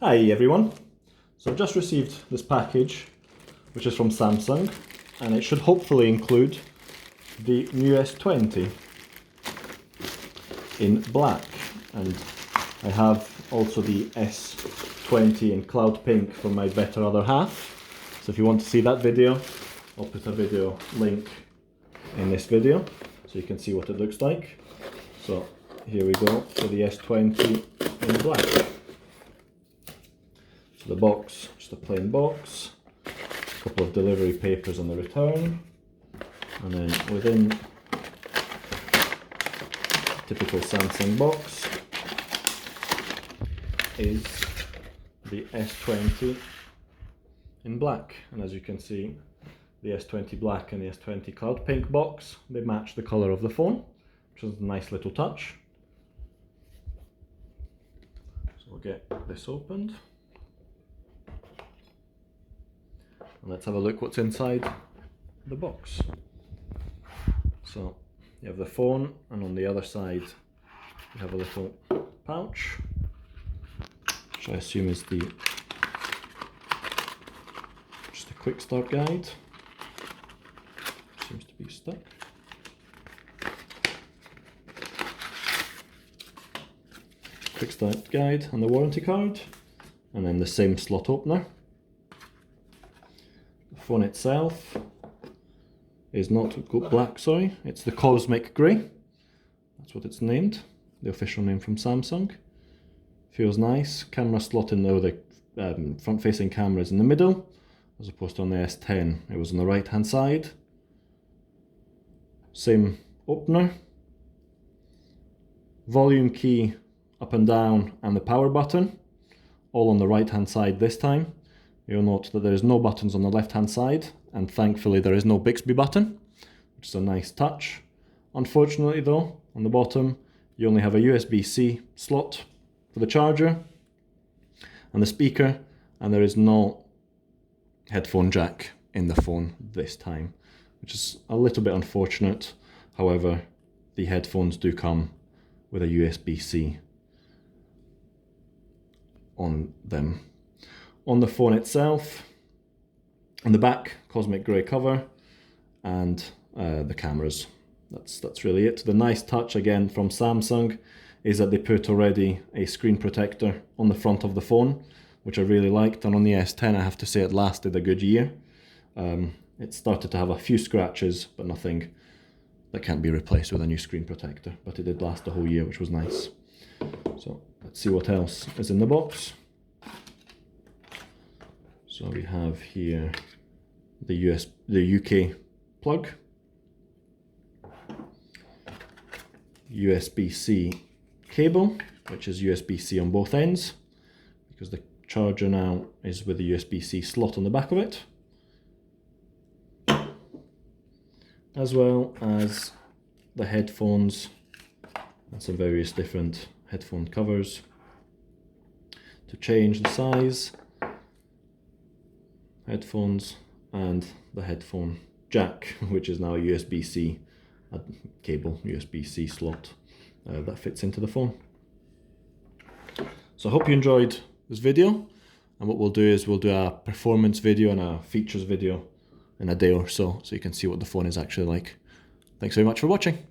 Hi everyone. So I've just received this package, which is from Samsung, and it should hopefully include the new S20 in black, and I have also the S20 in cloud pink for my better other half. So if you want to see that video, I'll put a video link in this video so you can see what it looks like. So here we go for the S20 in black. So the box, just a plain box, a couple of delivery papers on the return, and then within typical Samsung box is the S20 in black. And as you can see, the S20 black and the S20 cloud pink box, they match the colour of the phone, which is a nice little touch. So we'll get this opened. And let's have a look what's inside the box. So you have the phone, and on the other side you have a little pouch, which I assume is just a quick start guide. Seems to be stuck. Quick start guide and the warranty card, and then the same slot opener. The phone itself is not black, sorry, it's the Cosmic Grey. That's what it's named, the official name from Samsung. Feels nice. Camera slot in there, the front facing camera is in the middle, as opposed to on the S10 it was on the right hand side. Same opener. Volume key up and down, and the power button all on the right hand side this time. You'll note that there is no buttons on the left hand side, and thankfully there is no Bixby button, which is a nice touch. Unfortunately though, on the bottom you only have a USB-C slot for the charger and the speaker, and there is no headphone jack in the phone this time, which is a little bit unfortunate. However, the headphones do come with a USB-C on them. On the phone itself, on the back, Cosmic Grey cover, and the cameras. That's really it. The nice touch again from Samsung is that they put already a screen protector on the front of the phone, which I really liked, and on the S10 I have to say it lasted a good year. It started to have a few scratches, but nothing that can't be replaced with a new screen protector, but it did last a whole year, which was nice. So let's see what else is in the box. So we have here the UK plug, USB-C cable, which is USB-C on both ends, because the charger now is with the USB-C slot on the back of it, as well as the headphones and some various different headphone covers to change the size, headphones, and the headphone jack, which is now a USB-C cable, USB-C slot that fits into the phone. So I hope you enjoyed this video, and what we'll do is we'll do a performance video and a features video in a day or so, so you can see what the phone is actually like. Thanks very much for watching.